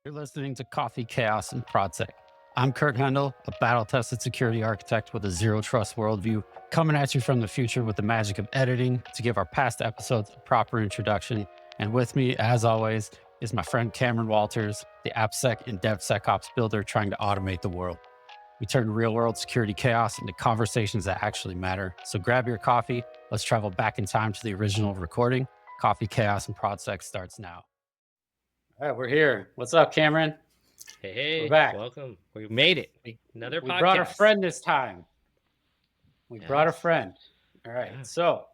You're listening to Coffee, Chaos, and ProdSec. I'm Kurt Hendel, a battle-tested security architect with a zero-trust worldview, coming at you from the future with the magic of editing to give our past episodes a proper introduction. And with me, as always, is my friend Cameron Walters, the AppSec and DevSecOps builder trying to automate the world. We turn real-world security chaos into conversations that actually matter. So grab your coffee. Let's travel back in time to the original recording. Coffee, Chaos, and ProdSec starts now. All right, we're here. What's up, Cameron? Hey, we're back. Welcome. We made it. Another podcast. We brought a friend this time. We brought a friend. All right. Yeah. So,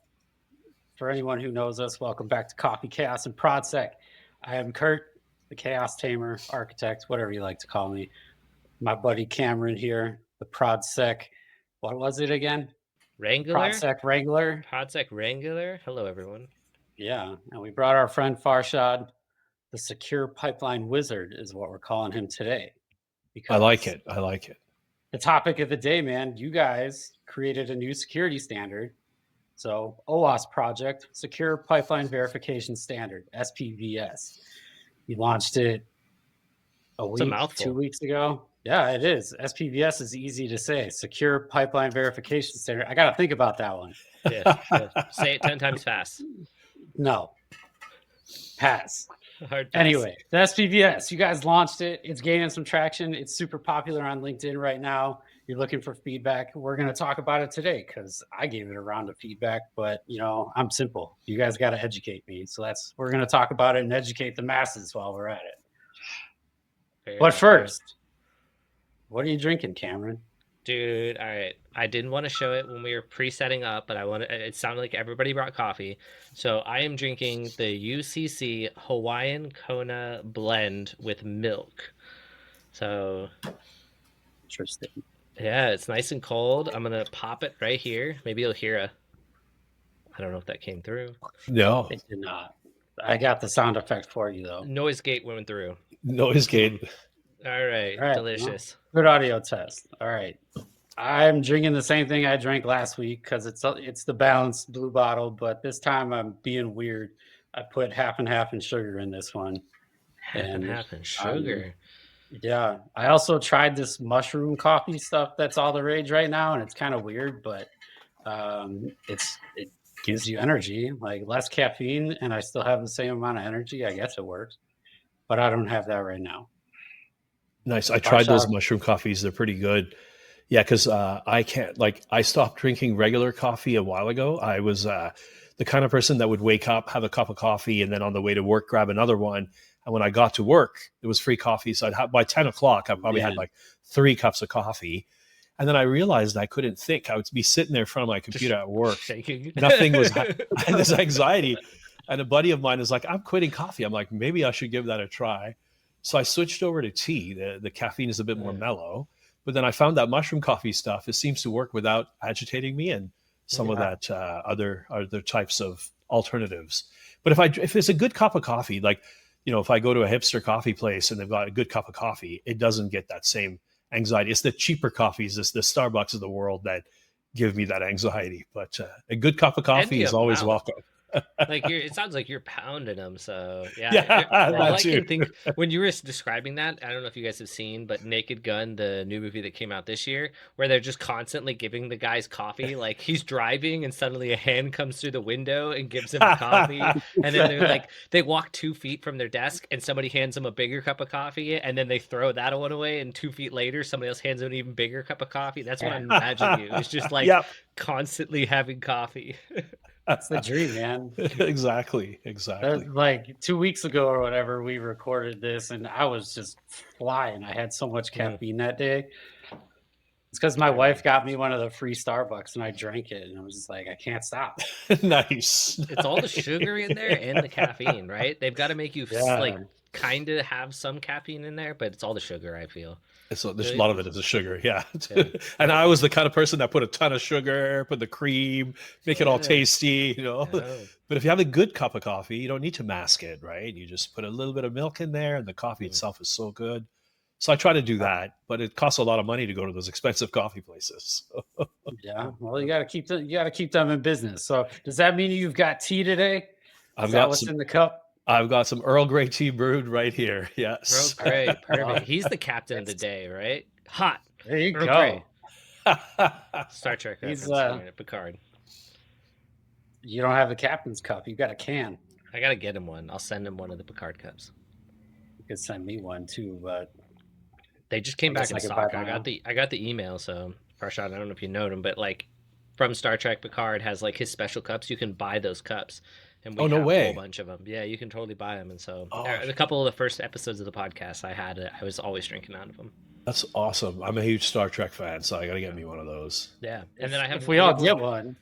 for anyone who knows us, welcome back to Coffee, Chaos, and ProdSec. I am Kurt, the Chaos Tamer, architect, whatever you like to call me. My buddy Cameron here, the ProdSec. What was it again? Wrangler. ProdSec Wrangler. ProdSec Wrangler. Hello, everyone. Yeah, and we brought our friend Farshad. The secure pipeline wizard is what we're calling him today. Because I like it. The topic of the day, man, you guys created a new security standard. So OWASP project, Secure Pipeline Verification Standard, SPVS. You launched it a week, 2 weeks ago. Yeah, it is. SPVS is easy to say. Secure Pipeline Verification Standard. I got to think about that one. Yeah. Say it 10 times fast. No. Pass. Anyway, the SPVS, you guys launched it. It's gaining some traction. It's super popular on LinkedIn right now. You're looking for feedback. We're going to talk about it today because I gave it a round of feedback, but I'm simple. You guys got to educate me. So we're going to talk about it and educate the masses while we're at it. But first, what are you drinking, Cameron? Dude, all right. I didn't want to show it when we were pre-setting up, but it sounded like everybody brought coffee. So I am drinking the UCC Hawaiian Kona blend with milk. So interesting. Yeah, it's nice and cold. I'm going to pop it right here. Maybe you'll hear I don't know if that came through. No. It did not. I got the sound effect for you, though. Noise gate went through. Noise gate. All right. Delicious. Good audio test. All right. I'm drinking the same thing I drank last week because it's the balanced blue bottle, but this time I'm being weird. I put half and half in sugar in this one. Half and half in sugar. Yeah. I also tried this mushroom coffee stuff that's all the rage right now, and it's kind of weird, but it gives you energy, like less caffeine, and I still have the same amount of energy. I guess it works, but I don't have that right now. Nice. I tried those mushroom coffees. They're pretty good. Yeah, because I can't, I stopped drinking regular coffee a while ago. I was the kind of person that would wake up, have a cup of coffee, and then on the way to work, grab another one. And when I got to work, it was free coffee. So by 10 o'clock, I probably had 3 cups of coffee. And then I realized I couldn't think. I would be sitting there in front of my computer at work. Shaking. Nothing was, I had this anxiety. And a buddy of mine is like, I'm quitting coffee. I'm like, maybe I should give that a try. So I switched over to tea. The caffeine is a bit more mellow. But then I found that mushroom coffee stuff, it seems to work without agitating me and some of that other types of alternatives. But if it's a good cup of coffee, if I go to a hipster coffee place and they've got a good cup of coffee, it doesn't get that same anxiety. It's the cheaper coffees, it's the Starbucks of the world that give me that anxiety. But a good cup of coffee is always welcome. It sounds like you're pounding them. So I can think when you were describing that, I don't know if you guys have seen, but Naked Gun, the new movie that came out this year, where they're just constantly giving the guys coffee. Like he's driving and suddenly a hand comes through the window and gives him coffee, and then they walk 2 feet from their desk and somebody hands them a bigger cup of coffee, and then they throw that one away, and 2 feet later somebody else hands them an even bigger cup of coffee. That's what I imagine you. It's just constantly having coffee. That's the dream, man. Exactly. 2 weeks ago or whatever, we recorded this, and I was just flying. I had so much caffeine that day. It's because my wife got me one of the free Starbucks, and I drank it, and I was just like, I can't stop. Nice. It's all the sugar in there and the caffeine, right? They've got to make you kind of have some caffeine in there, but it's all the sugar, I feel. So there's a lot of it is the sugar, yeah. And I was the kind of person that put a ton of sugar, put the cream, make it all tasty, But if you have a good cup of coffee, you don't need to mask it, right? You just put a little bit of milk in there, and the coffee itself is so good. So I try to do that, but it costs a lot of money to go to those expensive coffee places. Yeah, well, you got to keep them in business. So does that mean you've got tea today? Is that what's in the cup? I've got some Earl Grey tea brewed right here. Yes. Earl Grey, perfect. He's the captain of the day, right? Hot. There you Earl go. Grey. Star Trek He's reference. Picard. You don't have the captain's cup. You got a can. I gotta get him one. I'll send him one of the Picard cups. You could send me one too, but they just came back in stock. I got the email. So Farshad, I don't know if you know him, but like from Star Trek, Picard has like his special cups. You can buy those cups, and we have a whole bunch of them. Yeah, you can totally buy them. And so a couple of the first episodes of the podcast, I was always drinking out of them. That's awesome. I'm a huge Star Trek fan, so I got to get me one of those. Yeah, and then I have. If we all get one,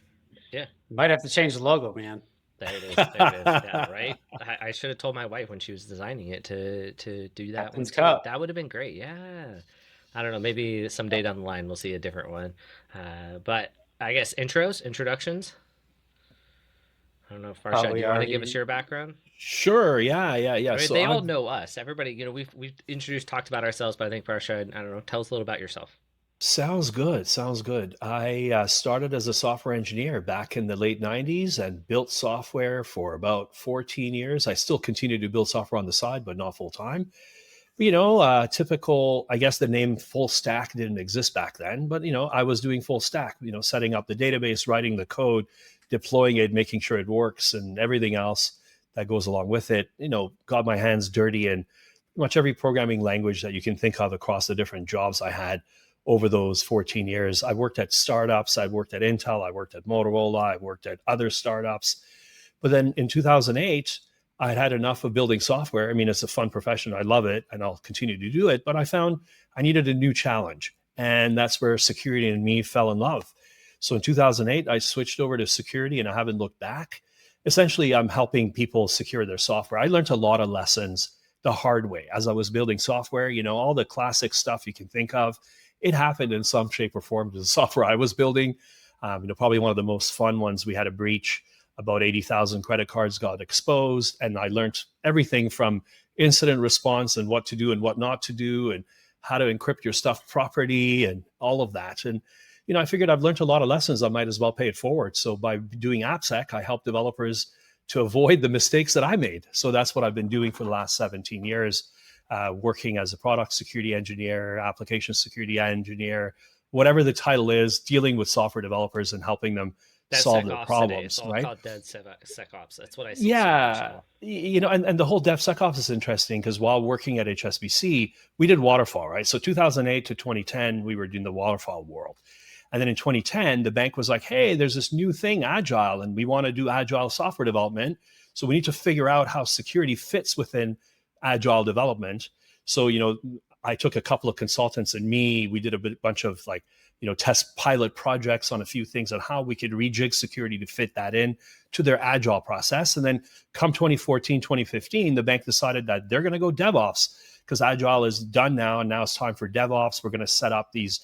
yeah, might have to change the logo, man. There it is. There it is. Yeah, right. I should have told my wife when she was designing it to do that. Captain's cup. That would have been great. Yeah. I don't know. Maybe someday down the line we'll see a different one. But I guess introductions. I don't know, Farshad, do you want to give us your background? Sure. Yeah. I mean, so they all know us. Everybody, we've talked about ourselves, but I think Farshad, I don't know, tell us a little about yourself. Sounds good. I started as a software engineer back in the late 90s and built software for about 14 years. I still continue to build software on the side, but not full time. Typical, I guess the name full stack didn't exist back then, but, I was doing full stack, setting up the database, writing the code, deploying it, making sure it works and everything else that goes along with it. Got my hands dirty in pretty much every programming language that you can think of across the different jobs I had over those 14 years. I worked at startups. I worked at Intel. I worked at Motorola. I worked at other startups. But then in 2008, I had enough of building software. I mean, it's a fun profession. I love it and I'll continue to do it. But I found I needed a new challenge. And that's where security and me fell in love. So in 2008, I switched over to security and I haven't looked back. Essentially, I'm helping people secure their software. I learned a lot of lessons the hard way as I was building software. All the classic stuff you can think of. It happened in some shape or form to the software I was building. Probably one of the most fun ones. We had a breach. About 80,000 credit cards got exposed. And I learned everything from incident response and what to do and what not to do and how to encrypt your stuff properly and all of that. And, I figured I've learned a lot of lessons. I might as well pay it forward. So by doing AppSec, I help developers to avoid the mistakes that I made. So that's what I've been doing for the last 17 years. Working as a product security engineer, application security engineer, whatever the title is, dealing with software developers and helping them solve their problems. It's all called DevSecOps. That's what I see. Yeah, and the whole DevSecOps is interesting because while working at HSBC, we did waterfall, right? So 2008 to 2010, we were doing the waterfall world. And then in 2010, the bank was like, hey, there's this new thing, Agile, and we want to do Agile software development. So we need to figure out how security fits within Agile development. So, I took a couple of consultants and we did a bunch of test pilot projects on a few things on how we could rejig security to fit that in to their Agile process. And then come 2014, 2015, the bank decided that they're going to go DevOps because Agile is done now. And now it's time for DevOps. We're going to set up these,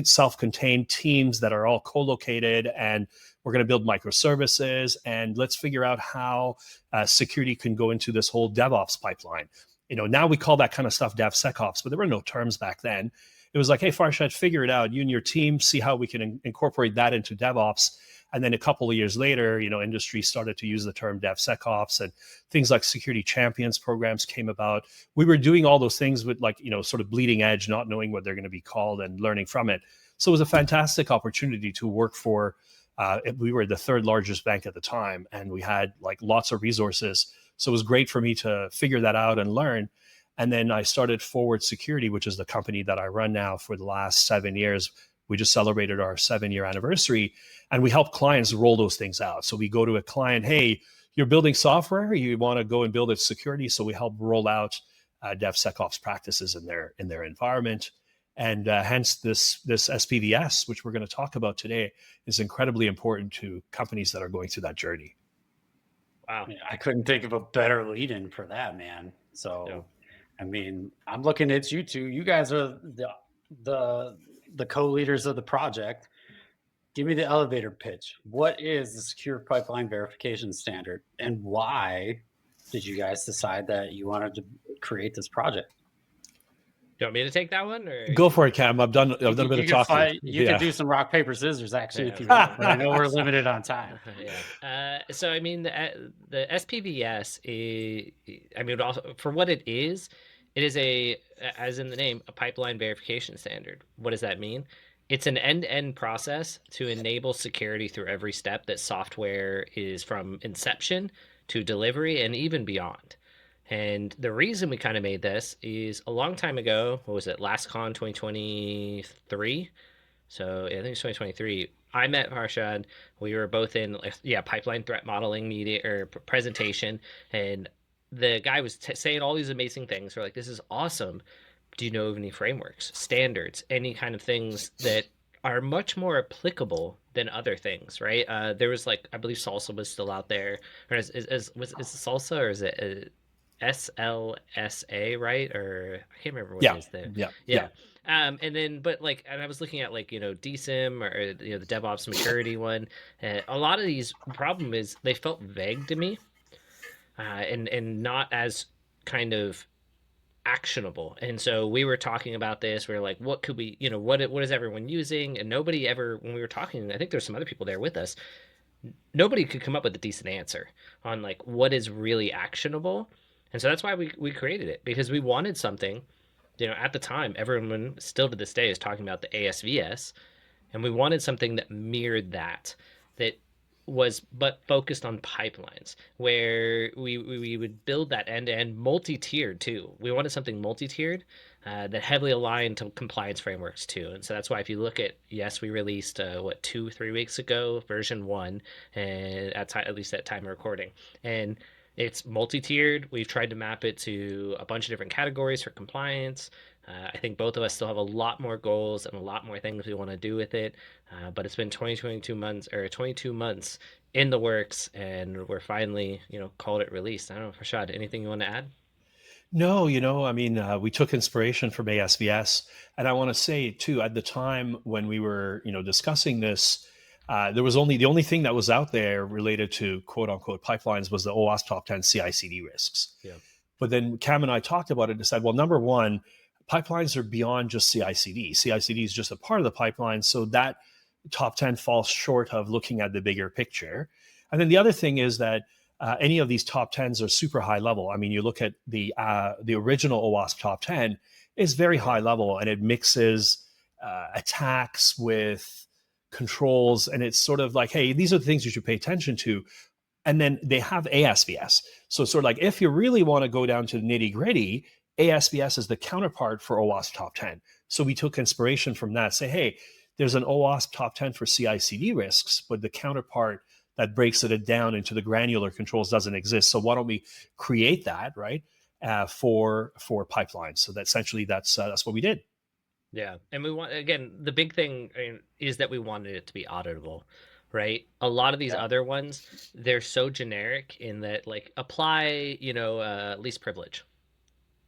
self-contained teams that are all co-located and we're going to build microservices and let's figure out how security can go into this whole DevOps pipeline. Now we call that kind of stuff DevSecOps, but there were no terms back then. It was like, hey, Farshad, figure it out. You and your team, see how we can incorporate that into DevOps. And then a couple of years later, industry started to use the term DevSecOps and things like security champions programs came about. We were doing all those things with sort of bleeding edge, not knowing what they're going to be called and learning from it. So it was a fantastic opportunity to work for. We were the third largest bank at the time, and we had lots of resources. So it was great for me to figure that out and learn. And then I started Forward Security, which is the company that I run now for the last 7 years. We just celebrated our 7-year anniversary, and we help clients roll those things out. So we go to a client, hey, you're building software, you want to go and build its security. So we help roll out DevSecOps practices in their environment. And hence this SPVS, which we're going to talk about today, is incredibly important to companies that are going through that journey. Wow. I couldn't think of a better lead-in for that, man. So, yeah. I mean, I'm looking at you two. You guys are the co-leaders of the project. Give me the elevator pitch. What is the secure pipeline verification standard, and why did you guys decide that you wanted to create this project? You want me to take that one, or Go for it, Cam. I've done a bit of talking. You could do some rock, paper, scissors, actually, if you want, but I know we're limited on time. So, I mean, the SPVS is, I mean, also, for what it is as in the name, a pipeline verification standard. What does that mean? It's an end-to-end process to enable security through every step that software is, from inception to delivery and even beyond. And the reason we kind of made this is a long time ago. What was it? LastCon 2023. So I think it's 2023. I met Farshad. We were both in pipeline threat modeling media or presentation, and the guy was saying all these amazing things. We're like, this is awesome. Do you know of any frameworks, standards, any kind of things that are much more applicable than other things, right? There was I believe Salsa was still out there, or is it Salsa, or is it SLSA, right? Or I can't remember what it is there. Yeah. And then, and I was looking at DSIM or the DevOps maturity one. A lot of these problem is they felt vague to me, and not as kind of actionable. And so we were talking about this. We were like, what could we, what is everyone using? And nobody ever, when we were talking, I think there's some other people there with us, nobody could come up with a decent answer on what is really actionable. And so that's why we created it, because we wanted something, at the time, everyone still to this day is talking about the ASVS, and we wanted something that mirrored that was but focused on pipelines, where we would build that end-to-end multi-tiered too. We wanted something multi-tiered that heavily aligned to compliance frameworks too. And so that's why if you look at, yes, we released 2-3 weeks ago version 1, and at least at time of recording, and it's multi-tiered. We've tried to map it to a bunch of different categories for compliance. I think both of us still have a lot more goals and a lot more things we want to do with it. But it's been 22 months in the works, and we're finally, called it released. I don't know, Farshad, anything you want to add? No, I mean, we took inspiration from ASVS, and I want to say too, at the time when we were, discussing this, there was the only thing that was out there related to quote unquote pipelines was the OWASP top 10 CI/CD risks. Yeah. But then Cam and I talked about it and decided, well, number one, pipelines are beyond just CI/CD. CI/CD is just a part of the pipeline, so that top 10 falls short of looking at the bigger picture. And then the other thing is that any of these top 10s are super high level. I mean, you look at the original OWASP top 10 is very high level, and it mixes attacks with controls, and it's sort of like, hey, these are the things you should pay attention to. And then they have ASVS. So sort of if you really want to go down to the nitty gritty, ASVS is the counterpart for OWASP top 10. So we took inspiration from that, say, hey, there's an OWASP top 10 for CI/CD risks, but the counterpart that breaks it down into the granular controls doesn't exist. So why don't we create that, right, for pipelines? So that essentially that's what we did. Yeah. And we want, again, the big thing is that we wanted it to be auditable, right? A lot of these other ones, they're so generic in that apply, least privilege.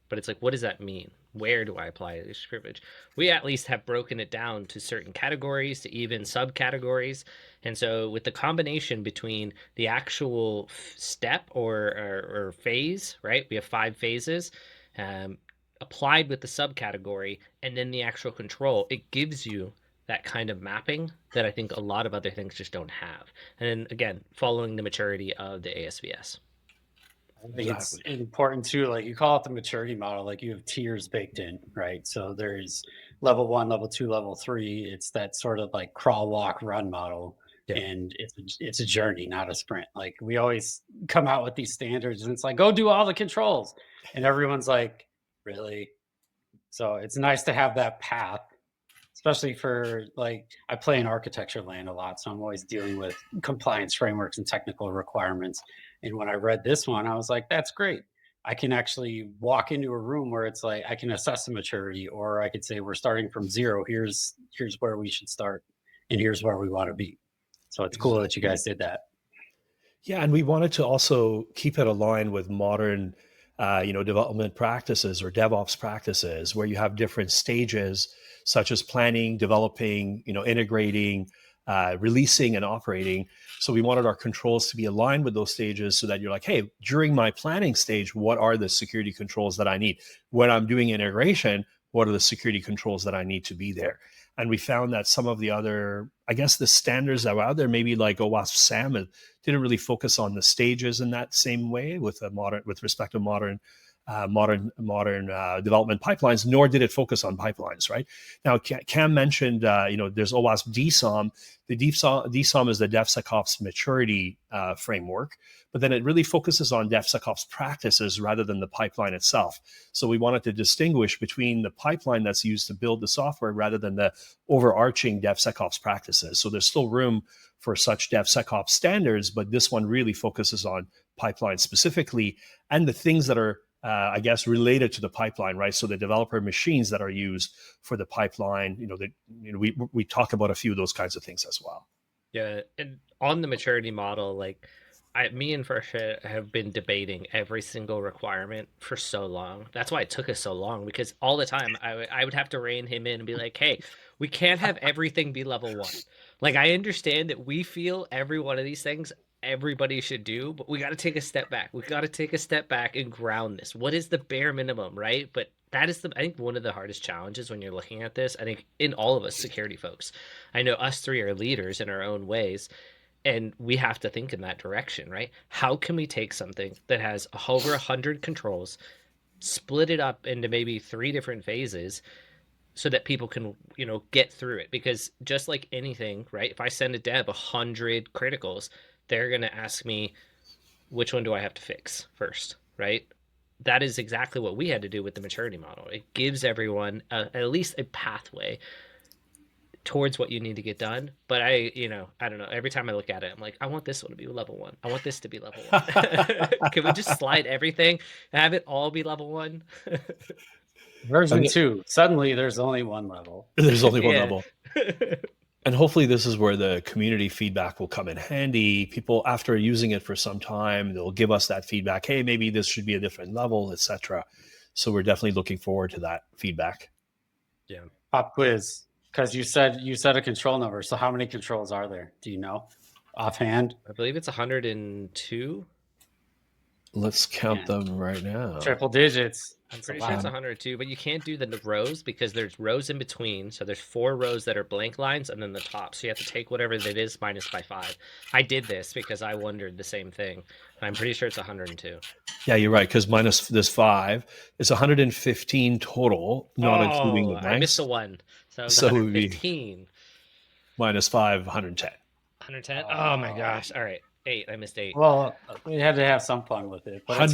But it's what does that mean? Where do I apply least privilege? We at least have broken it down to certain categories, to even subcategories. And so with the combination between the actual step or phase, right? We have 5 phases, applied with the subcategory, and then the actual control, it gives you that kind of mapping that I think a lot of other things just don't have. And then again, following the maturity of the ASVS. I think it's important too, you call it the maturity model, you have tiers baked in, right? So there's level 1, level 2, level 3. It's that sort of crawl, walk, run model. Yeah. And it's a journey, not a sprint. We always come out with these standards, and it's go do all the controls. And everyone's like, really? So it's nice to have that path, especially for I play in architecture land a lot, so I'm always dealing with compliance frameworks and technical requirements. And when I read this one, I was like, that's great. I can actually walk into a room where it's I can assess the maturity, or I could say we're starting from 0. Here's where we should start, and here's where we want to be. So it's cool that you guys did that. Yeah, and we wanted to also keep it aligned with modern development practices or DevOps practices, where you have different stages such as planning, developing, integrating, releasing, and operating. So we wanted our controls to be aligned with those stages, so that you're like, hey, during my planning stage, what are the security controls that I need? When I'm doing integration, what are the security controls that I need to be there? And we found that some of the other, I guess, the standards that were out there, maybe like OWASP SAM, didn't really focus on the stages in that same way with respect to modern development pipelines, nor did it focus on pipelines. Right now, Cam mentioned, there's OWASP DSOM. The DSOM is the DevSecOps maturity framework, but then it really focuses on DevSecOps practices rather than the pipeline itself. So we wanted to distinguish between the pipeline that's used to build the software rather than the overarching DevSecOps practices. So there's still room for such DevSecOps standards, but this one really focuses on pipeline specifically and the things that are I guess related to the pipeline, right? So the developer machines that are used for the pipeline, we talk about a few of those kinds of things as well. Yeah, and on the maturity model, like me and Farshad have been debating every single requirement for so long. That's why it took us so long, because all the time I would have to rein him in and be like, hey, we can't have everything be level 1. Like, I understand that we feel every one of these things everybody should do, but we got to take a step back. We got to take a step back and ground this. What is the bare minimum, right? But that is I think one of the hardest challenges when you're looking at this. I think in all of us security folks, I know us three are leaders in our own ways, and we have to think in that direction, right? How can we take something that has over 100 controls, split it up into maybe 3 different phases, so that people can, get through it? Because just like anything, right? If I send a dev 100 criticals, they're going to ask me, which one do I have to fix first, right? That is exactly what we had to do with the maturity model. It gives everyone at least a pathway towards what you need to get done. But I don't know. Every time I look at it, I'm like, I want this one to be level 1. I want this to be level 1. Can we just slide everything and have it all be level 1? Version 2. Suddenly there's only one level. There's only one level. And hopefully this is where the community feedback will come in handy. People, after using it for some time, they'll give us that feedback. Hey, maybe this should be a different level, etc. So we're definitely looking forward to that feedback. Yeah. Pop quiz, because you said a control number. So how many controls are there? Do you know offhand? I believe it's 102. Let's count them right now. Triple digits. I'm pretty sure it's 102, but you can't do the rows because there's rows in between. So there's 4 rows that are blank lines and then the top. So you have to take whatever that is minus by 5. I did this because I wondered the same thing. And I'm pretty sure it's 102. Yeah, you're right. Because minus this 5, it's 115 total, not including the blanks. I missed the 1. So it was 115. Minus 5, 110. 110? Oh my gosh. All right. 8. I missed 8. Well, we had to have some fun with it. But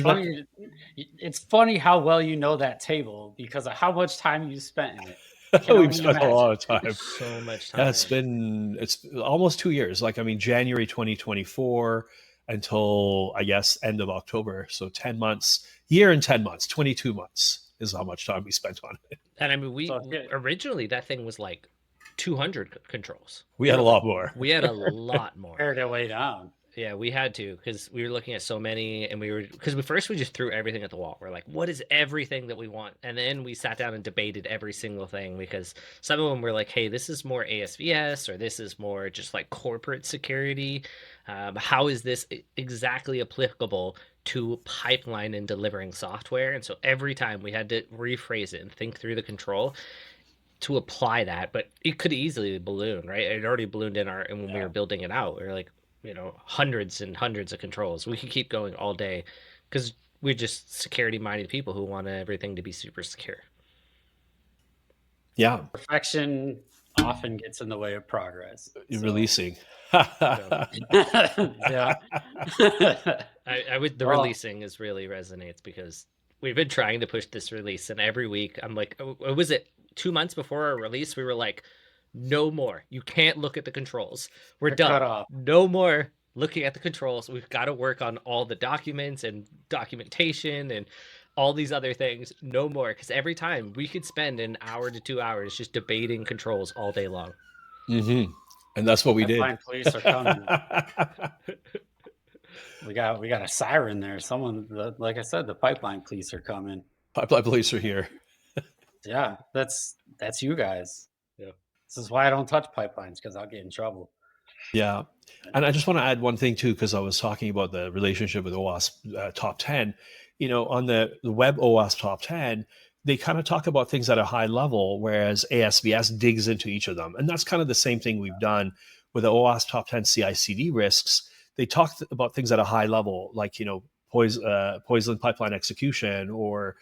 it's funny how well you know that table because of how much time you spent in it. We've spent a lot of time. So much time. Yeah, it's almost 2 years. January 2024 until, I guess, end of October. So 10 months, year and 10 months, 22 months is how much time we spent on it. And I mean, originally that thing was like 200 controls. We had a lot more. We had a lot more. Pared it way down. Yeah, we had to, because we were looking at so many, and we just threw everything at the wall. We're like, what is everything that we want? And then we sat down and debated every single thing, because some of them were like, hey, this is more ASVS, or this is more just like corporate security. How is this exactly applicable to pipeline and delivering software? And so every time we had to rephrase it and think through the control to apply that, but it could easily balloon, right? It already ballooned when we were building it out. We were like, hundreds and hundreds of controls. We could keep going all day because we're just security-minded people who want everything to be super secure. Yeah. Perfection often gets in the way of progress. Releasing. Yeah. The releasing is really resonates because we've been trying to push this release, and every week I'm like, was it 2 months before our release? We were like, no more. You can't look at the controls. We're done. No more looking at the controls. We've got to work on all the documents and documentation and all these other things. No more. Because every time we could spend an hour to 2 hours just debating controls all day long. Mm-hmm. And that's what we did. Pipeline police are coming. we got a siren there. Like I said, the pipeline police are coming. Pipeline police are here. Yeah, that's you guys. Yeah. This is why I don't touch pipelines, because I'll get in trouble. Yeah. And I just want to add one thing too, because I was talking about the relationship with OWASP top 10. On the web OWASP top 10, they kind of talk about things at a high level, whereas ASVS digs into each of them. And that's kind of the same thing we've done with the OWASP top 10 CI/CD risks. They talk about things at a high level, like, poison pipeline execution, or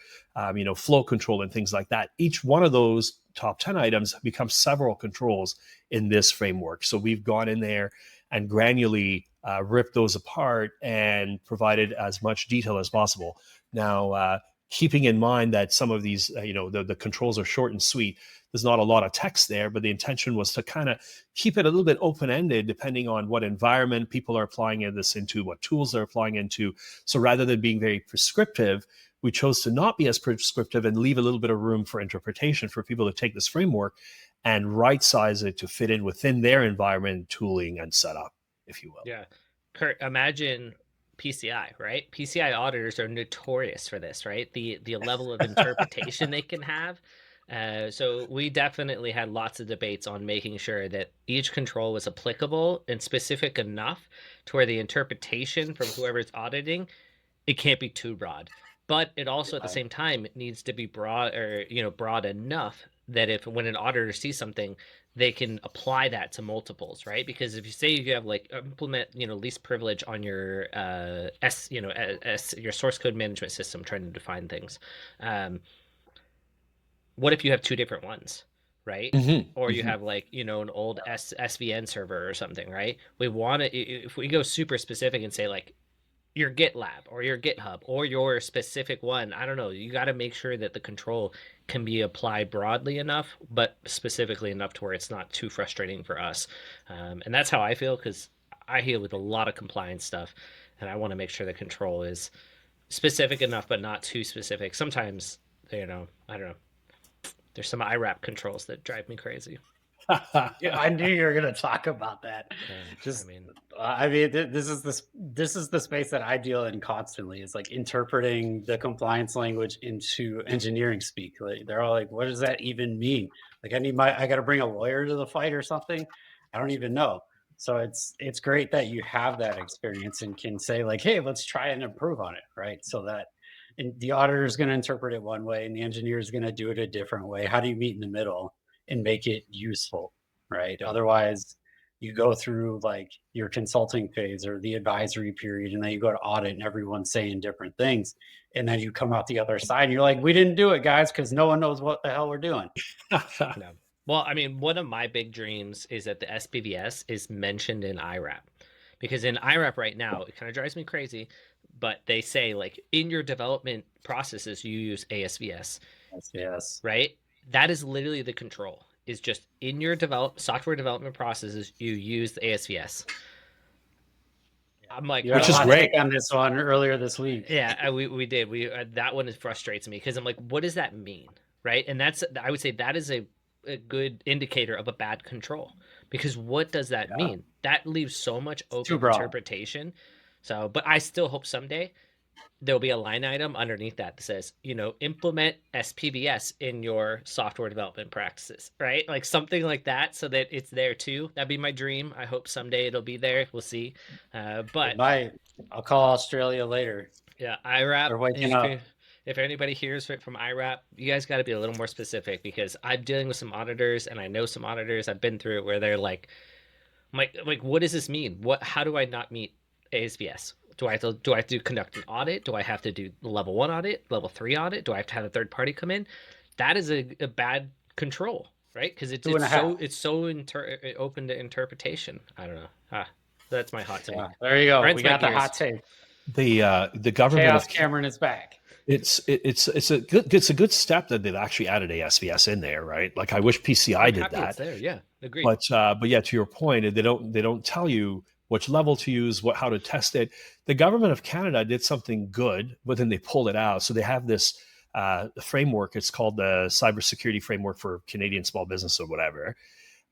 flow control and things like that. Each one of those top 10 items becomes several controls in this framework. So we've gone in there and granularly ripped those apart and provided as much detail as possible. Now, keeping in mind that some of these, the controls are short and sweet, there's not a lot of text there, but the intention was to kind of keep it a little bit open-ended, depending on what environment people are applying this into, what tools they're applying into. So rather than being very prescriptive, we chose to not be as prescriptive and leave a little bit of room for interpretation for people to take this framework and right-size it to fit in within their environment, tooling, and setup, if you will. Yeah. Kurt, imagine PCI, right? PCI auditors are notorious for this, right? The level of interpretation they can have. So we definitely had lots of debates on making sure that each control was applicable and specific enough to where the interpretation from whoever's auditing, it can't be too broad. But it also at the same time needs to be broad, or broad enough that when an auditor sees something, they can apply that to multiples, right? Because if you say you have implement least privilege on your your source code management system, trying to define things, what if you have two different ones, right? Or you have an old SVN server or something, right? We want to, if we go super specific and say your GitLab or your GitHub or your specific one, I don't know, you got to make sure that the control can be applied broadly enough, but specifically enough to where it's not too frustrating for us. And that's how I feel, because I deal with a lot of compliance stuff, and I want to make sure the control is specific enough, but not too specific. Sometimes, I don't know, there's some IRAP controls that drive me crazy. Yeah, I knew you were going to talk about that. This is the space that I deal in constantly. It's interpreting the compliance language into engineering speak. They're all like, "What does that even mean?" I got to bring a lawyer to the fight or something. I don't even know. So it's great that you have that experience and can say "Hey, let's try and improve on it," right? So that the auditor is going to interpret it one way and the engineer is going to do it a different way. How do you meet in the middle and make it useful, right? Otherwise, you go through your consulting phase or the advisory period, and then you go to audit and everyone's saying different things. And then you come out the other side and you're like, we didn't do it, guys, because no one knows what the hell we're doing. No. Well, one of my big dreams is that the SPVS is mentioned in IRAP. Because in IRAP right now, it kind of drives me crazy, but they say in your development processes, you use ASVS. Yes. Right? That is literally the control, is just in your software development processes, you use the ASVS. I'm which is great on this one earlier this week. Yeah, we did. That one frustrates me, because I'm like, what does that mean? Right? And I would say that is a good indicator of a bad control, because what does that mean? That leaves so much open interpretation. So, but I still hope someday there'll be a line item underneath that says, implement SPVS in your software development practices, right? Something like that, so that it's there too. That'd be my dream. I hope someday it'll be there. We'll see. But I'll call Australia later. Yeah, IRAP. If anybody hears from IRAP, you guys got to be a little more specific, because I'm dealing with some auditors, and I know some auditors. I've been through it where they're like, what does this mean? How do I not meet ASVS? Do I have to conduct an audit? Do I have to do level 1 audit, level 3 audit? Do I have to have a third party come in? That is a bad control, right? Because it's so open to interpretation. I don't know. That's my hot take. Yeah, there you go. We got the hot take. The government Chaos Cameron is back. It's a good step that they've actually added ASVS in there, right? I wish PCI did that. It's there, yeah, agreed. But yeah, to your point, they don't tell you which level to use, how to test it. The government of Canada did something good, but then they pulled it out. So they have this framework. It's called the Cybersecurity Framework for Canadian Small Business or whatever.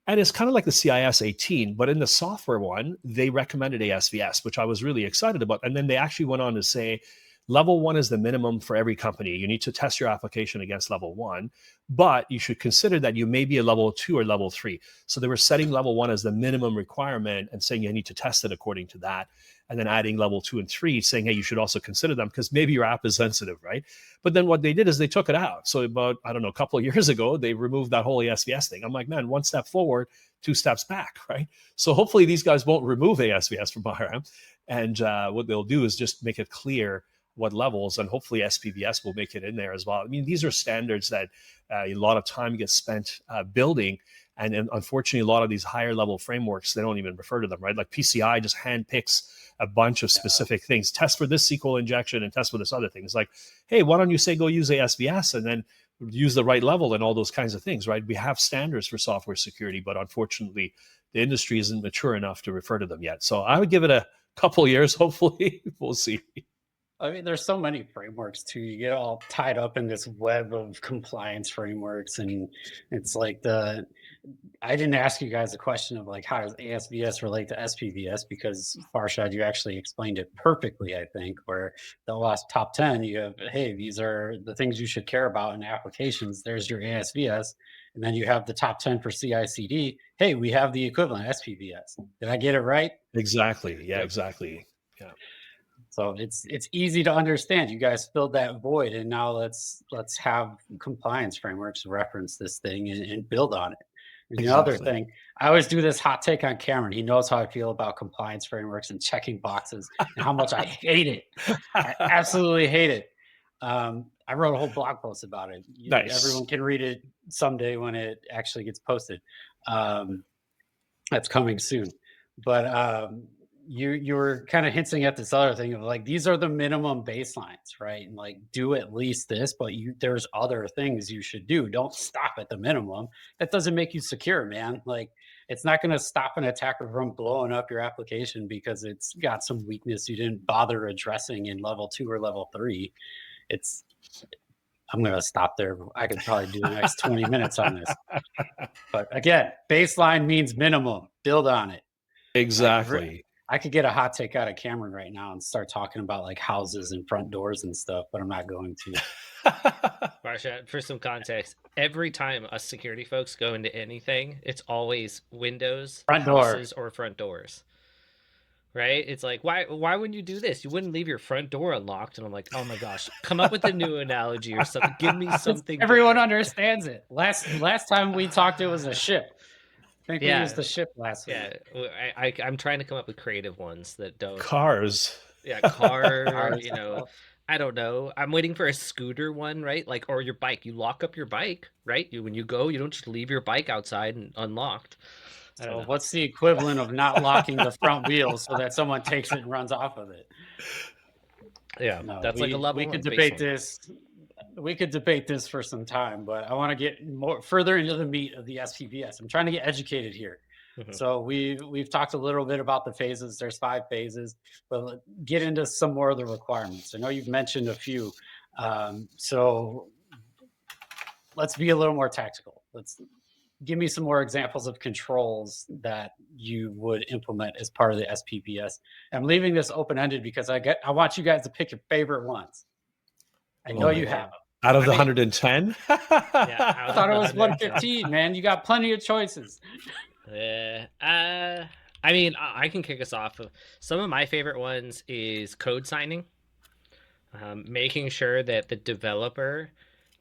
And it's kind of like the CIS 18, but in the software one, they recommended ASVS, which I was really excited about. And then they actually went on to say level 1 is the minimum for every company. You need to test your application against level 1, but you should consider that you may be a level 2 or level 3. So they were setting level 1 as the minimum requirement and saying you need to test it according to that. And then adding level 2 and 3, saying, hey, you should also consider them because maybe your app is sensitive, right? But then what they did is they took it out. So about, I don't know, a couple of years ago, they removed that whole ASVS thing. I'm like, man, 1 step forward, 2 steps back, right? So hopefully these guys won't remove ASVS from IRM. And what they'll do is just make it clear what levels, and hopefully SPVS will make it in there as well. I mean, these are standards that a lot of time gets spent building. And unfortunately, a lot of these higher level frameworks, they don't even refer to them, right? Like PCI just handpicks a bunch of specific things. Test for this SQL injection and test for this other thing. It's like, hey, why don't you say go use ASVS and then use the right level and all those kinds of things, right? We have standards for software security, but unfortunately, the industry isn't mature enough to refer to them yet. So I would give it a couple of years, hopefully. We'll see. I mean, there's so many frameworks too. You get all tied up in this web of compliance frameworks, and it's like I didn't ask you guys a question of like, how does ASVS relate to SPVS? Because Farshad, you actually explained it perfectly, I think, where the OWASP top 10, you have, hey, these are the things you should care about in applications. There's your ASVS. And then you have the top 10 for CI/CD. Hey, we have the equivalent SPVS. Did I get it right? Exactly. Yeah, exactly. Yeah. So it's easy to understand. You guys filled that void, and now let's have compliance frameworks reference this thing and build on it. And the other thing, I always do this hot take on Cameron. He knows how I feel about compliance frameworks and checking boxes and how much I hate it. I absolutely hate it. I wrote a whole blog post about it. Nice. Everyone can read it someday when it actually gets posted. That's coming soon. But you were kind of hinting at this other thing of like, these are the minimum baselines, right? And like, do at least this, but there's other things you should do. Don't stop at the minimum. That doesn't make you secure, man. Like, it's not going to stop an attacker from blowing up your application because it's got some weakness you didn't bother addressing in level 2 or level 3. I'm going to stop there. I could probably do the next 20 minutes on this. But again, baseline means minimum. Build on it. Exactly. I could get a hot take out of Cameron right now and start talking about like houses and front doors and stuff, but I'm not going to. Farshad, for some context, every time us security folks go into anything, it's always windows, houses, or front doors. Right? It's like, why wouldn't you do this? You wouldn't leave your front door unlocked. And I'm like, oh my gosh, come up with a new analogy or something. Give me something. Everyone understands it. Last time we talked, it was a ship. I think we used the ship last week. Yeah, I'm trying to come up with creative ones that don't. Cars. Yeah, car, you know, I don't know. I'm waiting for a scooter one, right? Like, or your bike. You lock up your bike, right? When you go, you don't just leave your bike outside and unlocked. So what's the equivalent of not locking the front wheels so that someone takes it and runs off of it? Yeah, that's like a level. We could debate this. We could debate this for some time, but I want to get further into the meat of the SPVS. I'm trying to get educated here. Mm-hmm. So we've talked a little bit about the phases. There's 5 phases, but get into some more of the requirements. I know you've mentioned a few. So let's be a little more tactical. Let's give me some more examples of controls that you would implement as part of the SPVS. I'm leaving this open-ended because I want you guys to pick your favorite ones. I know you have them. Out of the 110? I thought it was 115, man. You got plenty of choices. I mean, I can kick us off. Some of my favorite ones is code signing. Making sure that the developer,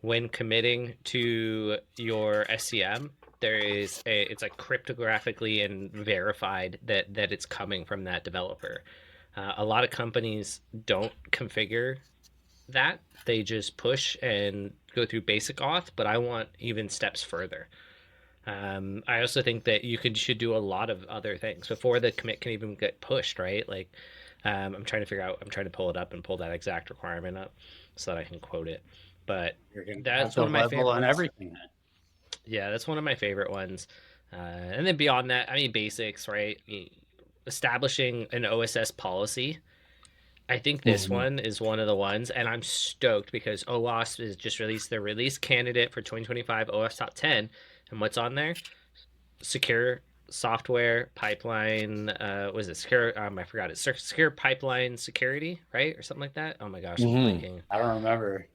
when committing to your SCM, it's like cryptographically and verified that it's coming from that developer. A lot of companies don't configure that. They just push and go through basic auth, but I want even steps further. I also think that you should do a lot of other things before the commit can even get pushed, right? Like, I'm trying to pull it up and pull that exact requirement up so that I can quote it. But that's one of my favorite ones. Everything. Yeah, that's one of my favorite ones. And then beyond that, I mean, basics, right? Establishing an OSS policy. I think this one is one of the ones, and I'm stoked because OWASP has just released their release candidate for 2025 OWASP Top 10. And what's on there? Secure software pipeline, was it secure? I forgot it. Secure pipeline security, right, or something like that. Oh my gosh, I'm blanking. I don't remember.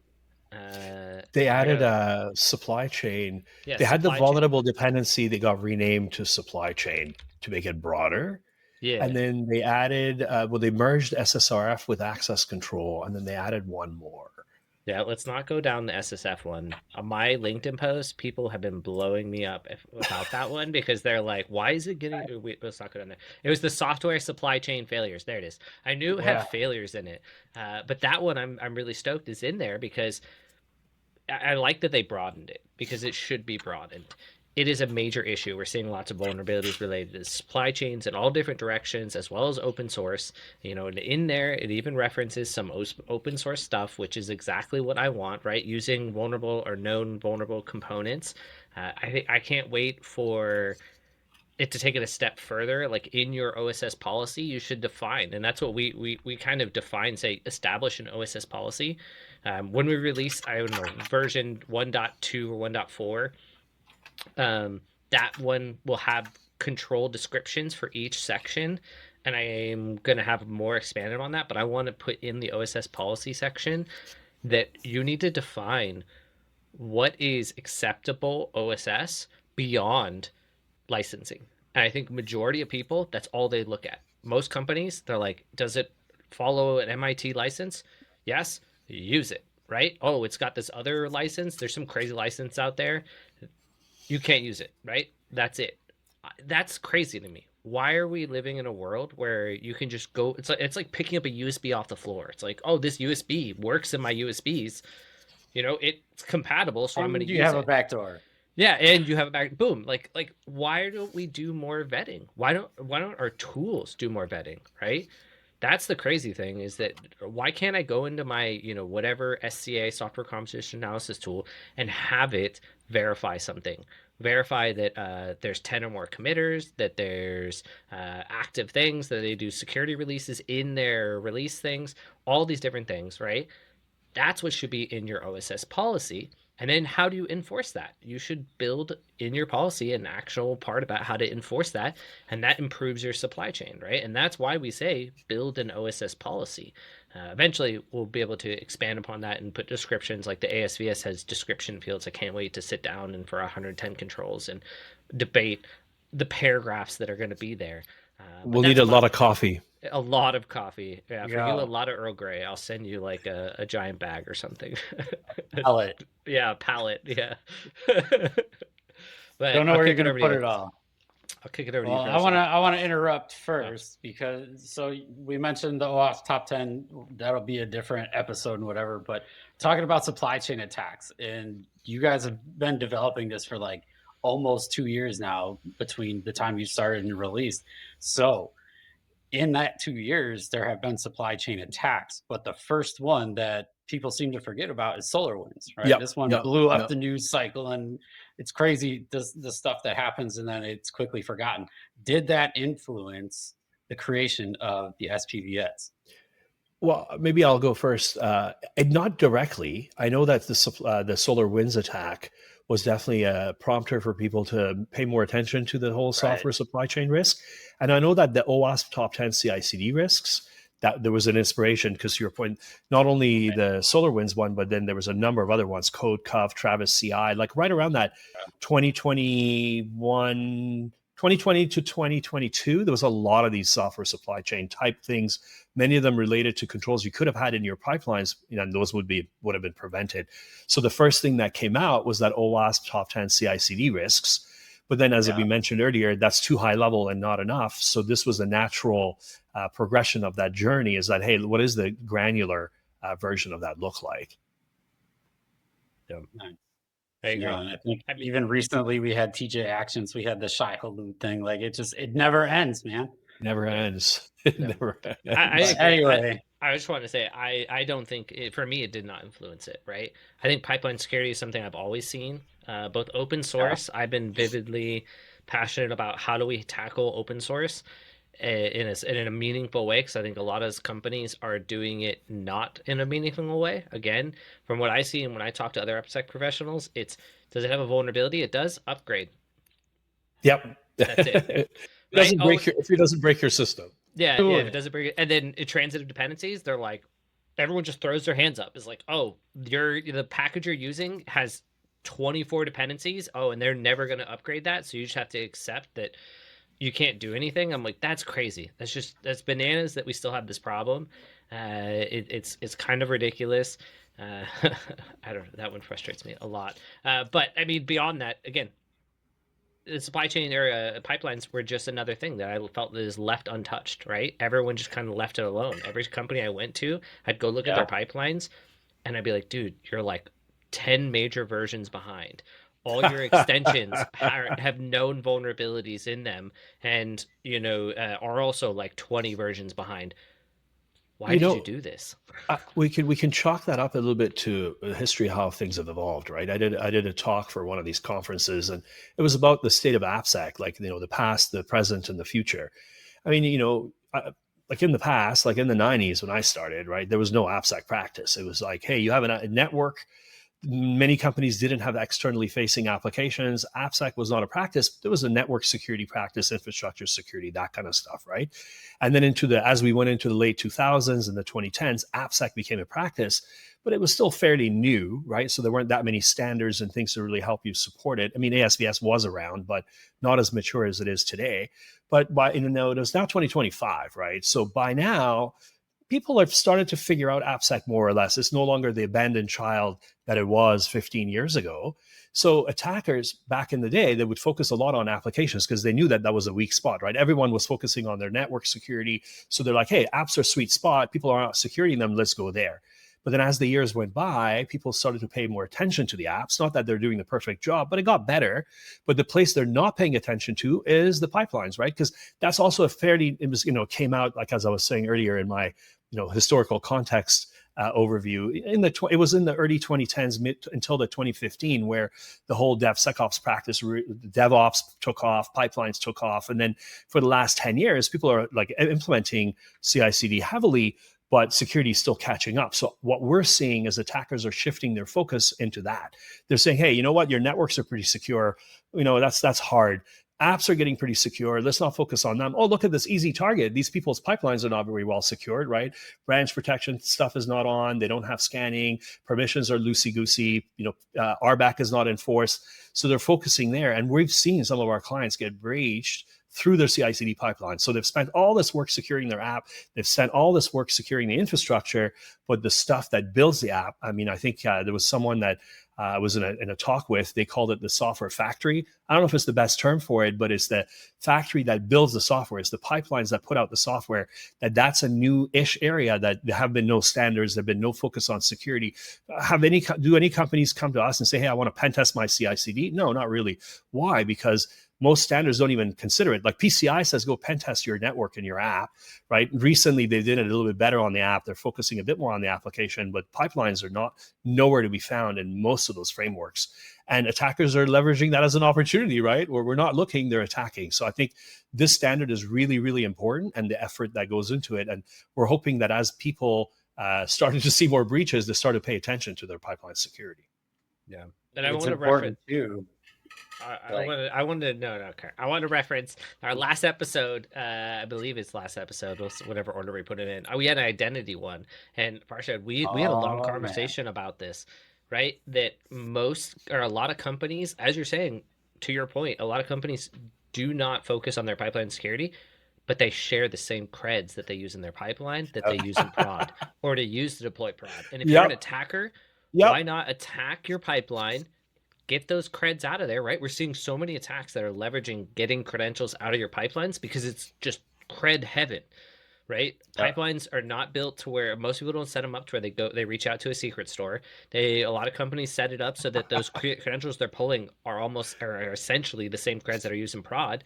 They added a supply chain. Yeah, They had the supply chain. vulnerable dependency. They got renamed to supply chain to make it broader. Yeah. And then they added, they merged SSRF with access control, and then they added one more. Yeah, let's not go down the SSF one. On my LinkedIn post, people have been blowing me up about that one because they're like, why is it getting... Let's not go down there. It was the software supply chain failures. There it is. I knew it had failures in it. But that one I'm really stoked is in there because I like that they broadened it because it should be broadened. It is a major issue. We're seeing lots of vulnerabilities related to supply chains in all different directions, as well as open source. You know, and in there, it even references some open source stuff, which is exactly what I want, right? Using vulnerable or known vulnerable components. I can't wait for it to take it a step further. Like in your OSS policy, you should define, and that's what we kind of define, say, establish an OSS policy. When we release, I don't know, version 1.2 or 1.4, that one will have control descriptions for each section, and I am going to have more expanded on that, but I want to put in the OSS policy section that you need to define what is acceptable OSS beyond licensing. And I think majority of people, that's all they look at. Most companies, they're like, does it follow an MIT license? Yes, use it, right? Oh, it's got this other license. There's some crazy license out there. You can't use it, right? That's it. That's crazy to me. Why are we living in a world where you can just go? It's like picking up a USB off the floor. It's like, oh, this USB works in my USBs. You know, it's compatible, so I'm going to use it. You have a backdoor. Yeah, and you have a back. Boom. Like, why don't we do more vetting? Why don't our tools do more vetting? Right. That's the crazy thing, is that why can't I go into my, you know, whatever SCA, software composition analysis tool, and have it verify something? Verify that there's 10 or more committers, that there's active things, that they do security releases in their release things, all these different things, right? That's what should be in your OSS policy. And then how do you enforce that? You should build in your policy an actual part about how to enforce that, and that improves your supply chain, right? And that's why we say build an OSS policy. Eventually, we'll be able to expand upon that and put descriptions, like the ASVS has description fields. I can't wait to sit down and for 110 controls and debate the paragraphs that are going to be there. We'll need a lot of coffee. A lot of coffee. Yeah, for you, a lot of Earl Grey. I'll send you like a giant bag or something. Pallet. Yeah, pallet. Yeah. But don't know where you're going to put it all. I'll kick it over to you. I want to interrupt first because so we mentioned the OWASP top 10. That'll be a different episode and whatever. But talking about supply chain attacks, and you guys have been developing this for like almost 2 years now between the time you started and released. So in that 2 years, there have been supply chain attacks, but the first one that people seem to forget about is SolarWinds, right? Yep, this one blew up the news cycle, and it's crazy, the stuff that happens, and then it's quickly forgotten. Did that influence the creation of the SPVS? Well, maybe I'll go first. And not directly. I know that the SolarWinds attack was definitely a prompter for people to pay more attention to the whole software supply chain risk. And I know that the OWASP top 10 CI/CD risks, that there was an inspiration, because to your point, not only the SolarWinds one, but then there was a number of other ones, CodeCuff, Travis CI, like right around that 2020 to 2022, there was a lot of these software supply chain type things, many of them related to controls you could have had in your pipelines, and those would have been prevented. So the first thing that came out was that OWASP top 10 CI/CD risks. But then, as we mentioned earlier, that's too high level and not enough. So this was a natural progression of that journey, is that, hey, what is the granular version of that look like? Yeah. I think even recently we had TJ Actions, we had the Shy Halud thing. Like it never ends, man. Never ends. It never ends. Anyway, I just want to say I don't think for me it did not influence it, right? I think pipeline security is something I've always seen. Both open source, I've been vividly passionate about how do we tackle open source in a meaningful way, because I think a lot of companies are doing it not in a meaningful way. Again, from what I see and when I talk to other OPSEC professionals, does it have a vulnerability? It does. Upgrade. Yep. That's it. It Right? doesn't break your, if it doesn't break your system. Yeah, if it doesn't break it. And then transitive dependencies, they're like, everyone just throws their hands up. It's like, oh, the package you're using has 24 dependencies. Oh, and they're never going to upgrade that. So you just have to accept that you can't do anything. I'm like, that's crazy. That's bananas that we still have this problem. It's kind of ridiculous. I don't know. That one frustrates me a lot. But I mean, beyond that, again, the supply chain area pipelines were just another thing that I felt that is left untouched, right? Everyone just kind of left it alone. Every company I went to, I'd go look at their pipelines and I'd be like, dude, you're like 10 major versions behind. All your extensions have known vulnerabilities in them and, are also like 20 versions behind. Why did you do this? We can chalk that up a little bit to the history of how things have evolved, right? I did a talk for one of these conferences, and it was about the state of AppSec, like the past, the present, and the future. I mean, like in the past, like in the 90s when I started, right, there was no AppSec practice. It was like, hey, you have a network. Many companies didn't have externally facing applications. AppSec was not a practice. There was a network security practice, infrastructure security, that kind of stuff, right? And then as we went into the late 2000s and the 2010s, AppSec became a practice, but it was still fairly new, right? So there weren't that many standards and things to really help you support it. I mean, ASVS was around, but not as mature as it is today. But it was now 2025, right? So by now, people have started to figure out AppSec more or less. It's no longer the abandoned child that it was 15 years ago. So attackers back in the day, they would focus a lot on applications because they knew that was a weak spot, right? Everyone was focusing on their network security. So they're like, hey, apps are a sweet spot. People are not securing them. Let's go there. But then as the years went by, people started to pay more attention to the apps. Not that they're doing the perfect job, but it got better. But the place they're not paying attention to is the pipelines, right? Because that's also came out, like as I was saying earlier in my historical context overview. It was in the early 2010s until the 2015 where the whole DevSecOps practice, DevOps took off, pipelines took off, and then for the last 10 years, people are like implementing CI/CD heavily, but security is still catching up. So what we're seeing is attackers are shifting their focus into that. They're saying, hey, you know what? Your networks are pretty secure. That's hard. Apps are getting pretty secure. Let's not focus on them. Oh, look at this easy target. These people's pipelines are not very well secured, right? Branch protection stuff is not on. They don't have scanning. Permissions are loosey-goosey. RBAC is not enforced. So they're focusing there. And we've seen some of our clients get breached through their CI/CD pipeline. So they've spent all this work securing their app. They've spent all this work securing the infrastructure, but the stuff that builds the app, I mean, I think there was someone that I was in a talk with, they called it the software factory. I don't know if it's the best term for it, but it's the factory that builds the software. It's the pipelines that put out the software. That's a new-ish area that there have been no standards. There have been no focus on security. Do any companies come to us and say, hey, I want to pen test my CI/CD? No, not really. Why? Because most standards don't even consider it. Like PCI says, go pen test your network and your app, right? Recently, they did it a little bit better on the app. They're focusing a bit more on the application, but pipelines are nowhere to be found in most of those frameworks. And attackers are leveraging that as an opportunity, right? Where we're not looking, they're attacking. So I think this standard is really, really important and the effort that goes into it. And we're hoping that as people started to see more breaches, they start to pay attention to their pipeline security. Yeah. And I want to reference too. I wanted to reference our last episode. I believe it's last episode, whatever order we put it in. We had an identity one, and Farshad, we had a long conversation about this, right? That a lot of companies, as you're saying, to your point, a lot of companies do not focus on their pipeline security, but they share the same creds that they use in their pipeline that they use in prod or to use to deploy prod. And if you're an attacker, why not attack your pipeline? Get those creds out of there, right? We're seeing so many attacks that are leveraging getting credentials out of your pipelines because it's just cred heaven, right? Pipelines are not built to where most people don't set them up to where they reach out to a secret store. A lot of companies set it up so that those credentials they're pulling are essentially the same creds that are used in prod.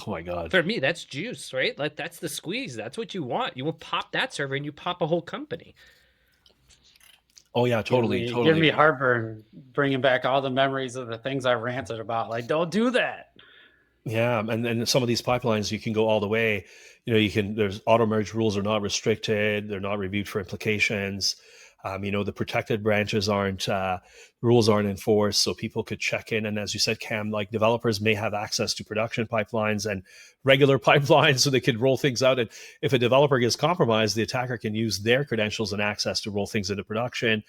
Oh my God. For me, that's juice, right? Like that's the squeeze. That's what you want. You will pop that server and you pop a whole company. Oh yeah, totally. Give me heartburn, bringing back all the memories of the things I ranted about. Like, don't do that. Yeah, and some of these pipelines, you can go all the way. There's auto merge rules are not restricted. They're not reviewed for implications. The protected branches rules aren't enforced, so people could check in. And as you said, Cam, like developers may have access to production pipelines and regular pipelines, so they could roll things out. And if a developer gets compromised, the attacker can use their credentials and access to roll things into production.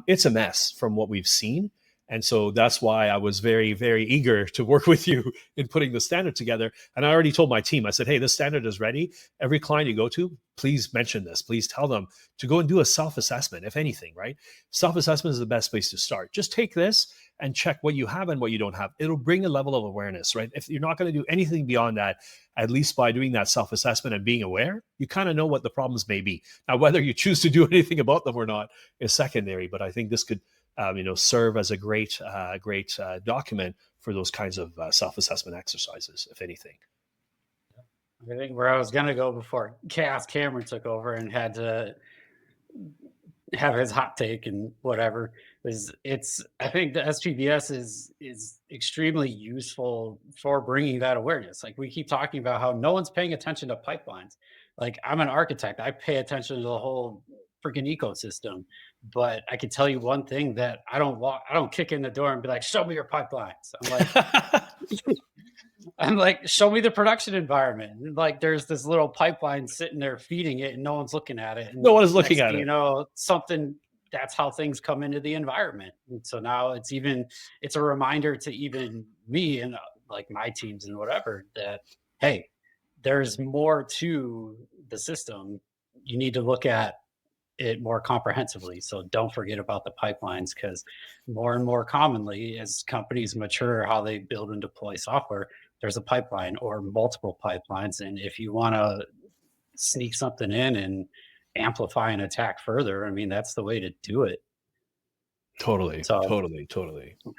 It's a mess from what we've seen. And so that's why I was very, very eager to work with you in putting the standard together. And I already told my team, I said, hey, this standard is ready. Every client you go to, please mention this. Please tell them to go and do a self-assessment, if anything, right? Self-assessment is the best place to start. Just take this and check what you have and what you don't have. It'll bring a level of awareness, right? If you're not going to do anything beyond that, at least by doing that self-assessment and being aware, you kind of know what the problems may be. Now, whether you choose to do anything about them or not is secondary, but I think this could serve as a great document for those kinds of self-assessment exercises, if anything. I think where I was going to go before Chaos Cameron took over and had to have his hot take and whatever I think the SPVS is extremely useful for bringing that awareness. Like we keep talking about how no one's paying attention to pipelines. Like I'm an architect, I pay attention to the whole freaking ecosystem. But I can tell you one thing, that I don't kick in the door and be like, show me your pipelines. I'm like, show me the production environment. And like there's this little pipeline sitting there feeding it and no one's looking at it. And no one is looking at it. That's how things come into the environment. And so now it's a reminder to even me and like my teams and whatever, that, hey, there's more to the system. You need to look at it more comprehensively. So don't forget about the pipelines, because more and more commonly as companies mature how they build and deploy software, there's a pipeline or multiple pipelines. And if you want to sneak something in and amplify an attack further, I mean, that's the way to do it. Totally.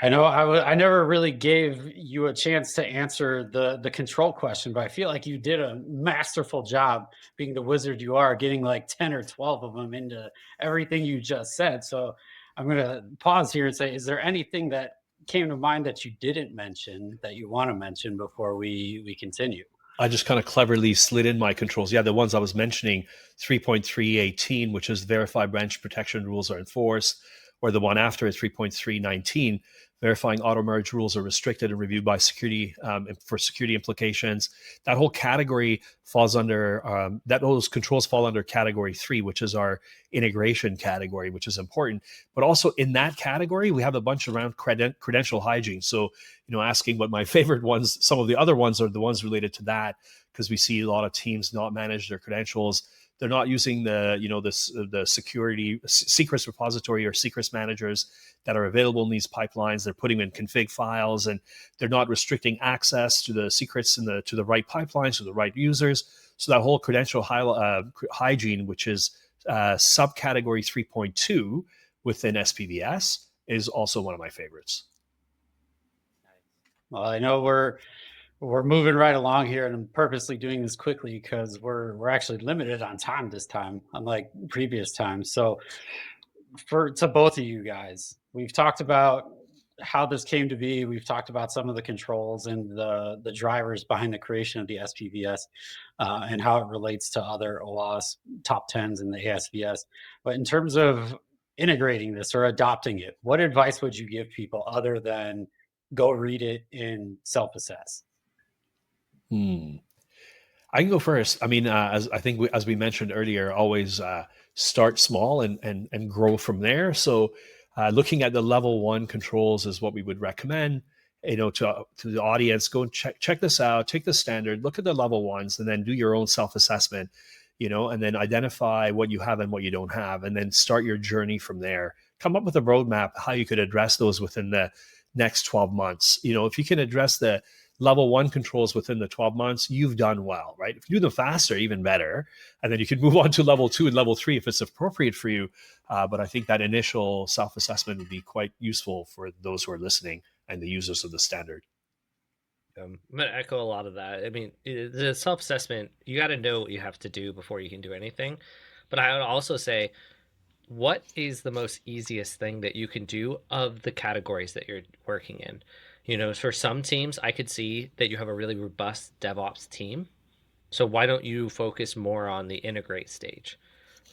I know I never really gave you a chance to answer the control question, but I feel like you did a masterful job, being the wizard you are, getting like 10 or 12 of them into everything you just said. So I'm going to pause here and say, is there anything that came to mind that you didn't mention that you want to mention before we continue? I just kind of cleverly slid in my controls. Yeah, the ones I was mentioning, 3.318, which is verified branch protection rules are enforced, or the one after it, 3.319, verifying auto merge rules are restricted and reviewed by security for security implications. That whole category falls under, those controls fall under category 3, which is our integration category, which is important. But also in that category, we have a bunch around credential hygiene. So, asking what my favorite ones, some of the other ones are the ones related to that, because we see a lot of teams not manage their credentials. They're not using the security secrets repository or secrets managers that are available in these pipelines. They're putting in config files, and they're not restricting access to the secrets to the right pipelines, to the right users. So that whole credential hygiene, which is subcategory 3.2 within SPVS, is also one of my favorites. Well, I know we're moving right along here, and I'm purposely doing this quickly because we're actually limited on time this time, unlike previous times. So to both of you guys, we've talked about how this came to be. We've talked about some of the controls and the drivers behind the creation of the SPVS and how it relates to other OWASP top 10s and the ASVS. But in terms of integrating this or adopting it, what advice would you give people other than go read it and self-assess? I can go first. I mean, as we mentioned earlier, always start small and grow from there. So looking at the level 1 controls is what we would recommend. To the audience, go and check this out, take the standard, look at the level 1s, and then do your own self-assessment, and then identify what you have and what you don't have, and then start your journey from there. Come up with a roadmap how you could address those within the next 12 months. If you can address the level 1 controls within the 12 months, you've done well, right? If you do them faster, even better. And then you can move on to level 2 and level 3 if it's appropriate for you. But I think that initial self-assessment would be quite useful for those who are listening and the users of the standard. I'm going to echo a lot of that. I mean, the self-assessment, you got to know what you have to do before you can do anything. But I would also say, what is the most easiest thing that you can do of the categories that you're working in? For some teams, I could see that you have a really robust DevOps team. So why don't you focus more on the integrate stage,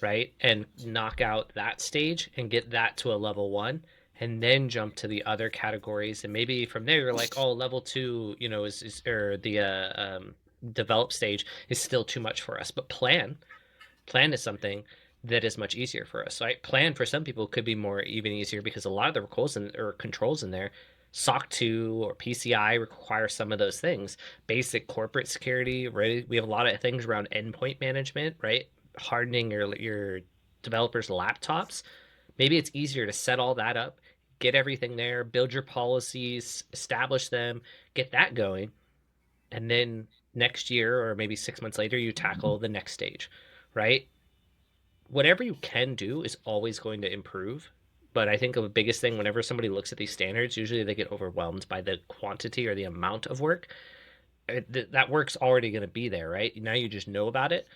right? And knock out that stage and get that to a level 1, and then jump to the other categories. And maybe from there you're like, oh, level 2, you know, is or the develop stage is still too much for us. But plan is something that is much easier for us, right? Plan for some people could be more even easier because a lot of the controls in there, SOC 2 or PCI, require some of those things. Basic corporate security, right? We have a lot of things around endpoint management, right? Hardening your developers' laptops. Maybe it's easier to set all that up, get everything there, build your policies, establish them, get that going, and then next year or maybe 6 months later, you tackle the next stage, right? Whatever you can do is always going to improve. But I think the biggest thing, whenever somebody looks at these standards, usually they get overwhelmed by the quantity or the amount of work. That work's already going to be there, right? Now you just know about it.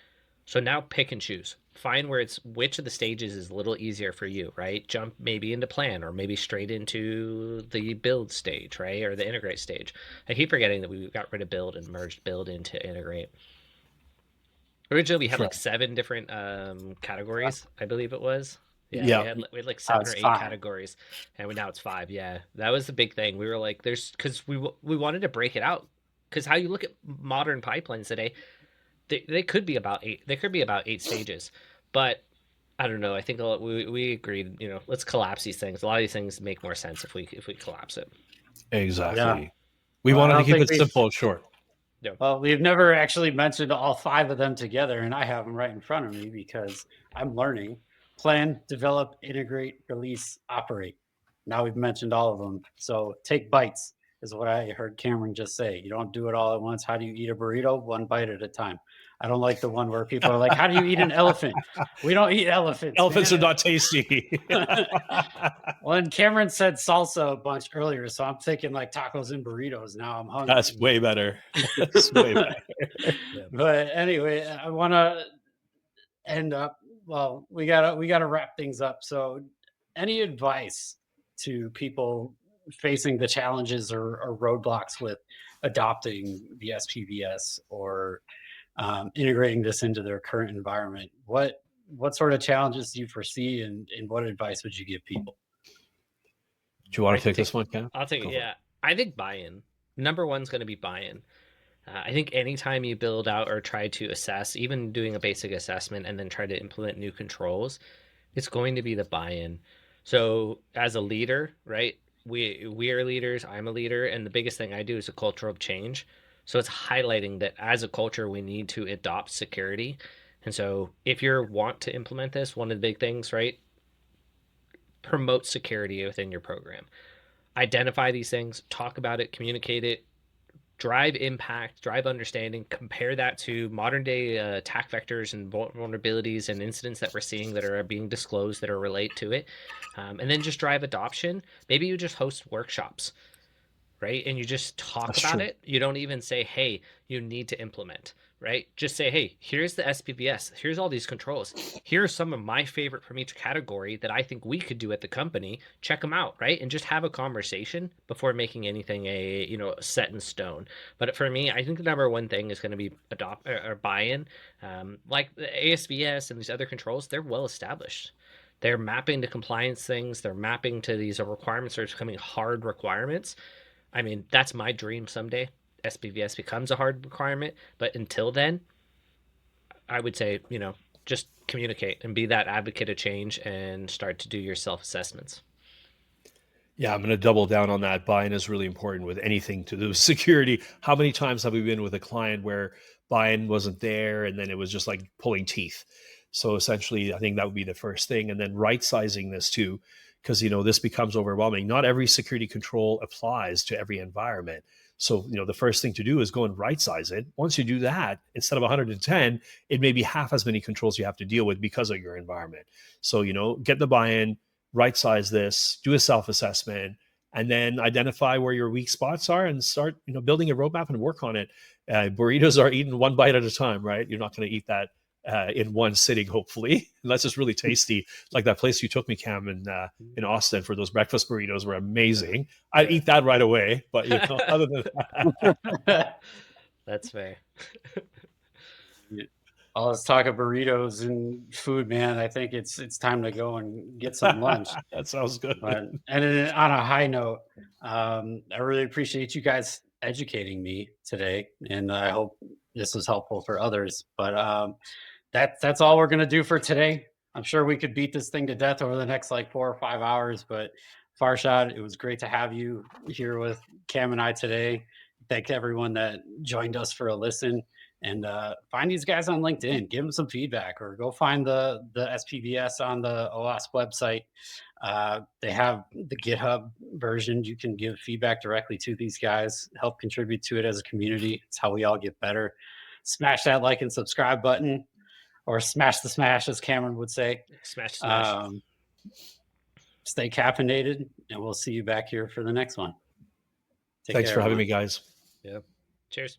So now pick and choose. Find which of the stages is a little easier for you, right? Jump maybe into plan, or maybe straight into the build stage, right? Or the integrate stage. I keep forgetting that we got rid of build and merged build into integrate. Originally, we had like 7 different categories, I believe it was. Yeah. We had like 7 or 8 categories, and now it's 5. Yeah, that was the big thing. We were like, because we wanted to break it out, because how you look at modern pipelines today, they could be about 8. There could be about 8 stages, but I don't know. I think we agreed. You know, let's collapse these things. A lot of these things make more sense if we collapse it. Exactly. Yeah. We wanted to keep it simple and short. Yeah. Well, we've never actually mentioned all 5 of them together, and I have them right in front of me because I'm learning. Plan, develop, integrate, release, operate. Now we've mentioned all of them. So take bites is what I heard Cameron just say. You don't do it all at once. How do you eat a burrito? One bite at a time. I don't like the one where people are like, how do you eat an elephant? We don't eat elephants. Elephants are not tasty. Well, and Cameron said salsa a bunch earlier, so I'm thinking like tacos and burritos. Now I'm hungry. That's way better. That's way better. But anyway, I want to end up. Well, we gotta wrap things up. So, any advice to people facing the challenges or roadblocks with adopting the SPVS or integrating this into their current environment? What sort of challenges do you foresee, and what advice would you give people? Do you want to take this one, Cam? I'll take it. Yeah, I think buy-in. Number 1's going to be buy-in. I think anytime you build out or try to assess, even doing a basic assessment and then try to implement new controls, it's going to be the buy-in. So as a leader, right, we are leaders, I'm a leader, and the biggest thing I do is a culture of change. So it's highlighting that as a culture, we need to adopt security. And so if you want to implement this, one of the big things, right, promote security within your program. Identify these things, talk about it, communicate it, drive impact, drive understanding, compare that to modern day attack vectors and vulnerabilities and incidents that we're seeing that are being disclosed that are related to it. And then just drive adoption. Maybe you just host workshops, right? And you just talk about it. You don't even say, hey, you need to implement, right? Just say, hey, here's the SPVS. Here's all these controls. Here are some of my favorite from each category that I think we could do at the company. Check them out, right? And just have a conversation before making anything set in stone. But for me, I think the number 1 thing is going to be adopt or buy-in. Like the ASVS and these other controls, they're well established. They're mapping to compliance things. They're mapping to these requirements that are becoming hard requirements. I mean, that's my dream someday. SPVS becomes a hard requirement, but until then, I would say, just communicate and be that advocate of change and start to do your self-assessments. Yeah, I'm going to double down on that. Buy-in is really important with anything to do with security. How many times have we been with a client where buy-in wasn't there and then it was just like pulling teeth? So essentially, I think that would be the first thing. And then right-sizing this too, because, this becomes overwhelming. Not every security control applies to every environment. So, the first thing to do is go and right-size it. Once you do that, instead of 110, it may be half as many controls you have to deal with because of your environment. So, get the buy-in, right-size this, do a self-assessment, and then identify where your weak spots are and start, building a roadmap and work on it. Burritos are eaten 1 bite at a time, right? You're not going to eat that in one sitting, hopefully, unless it's really tasty. Like that place you took me, Cam, in Austin for those breakfast burritos were amazing. I'd eat that right away, but other than that. That's fair. all this talk of burritos and food, man, I think it's time to go and get some lunch. That sounds good. And then on a high note, I really appreciate you guys educating me today, and I hope this was helpful for others. But that's all we're gonna do for today. I'm sure we could beat this thing to death over the next like 4 or 5 hours. But Farshad, it was great to have you here with Cam and I today. Thank everyone that joined us for a listen. And find these guys on LinkedIn, give them some feedback, or go find the SPVS on the OWASP website. They have the GitHub version. You can give feedback directly to these guys, help contribute to it as a community. It's how we all get better. Smash that like and subscribe button, or smash the smash, as Cameron would say. Smash. Stay caffeinated, and we'll see you back here for the next one. Thanks for having me, guys. Yep. Cheers.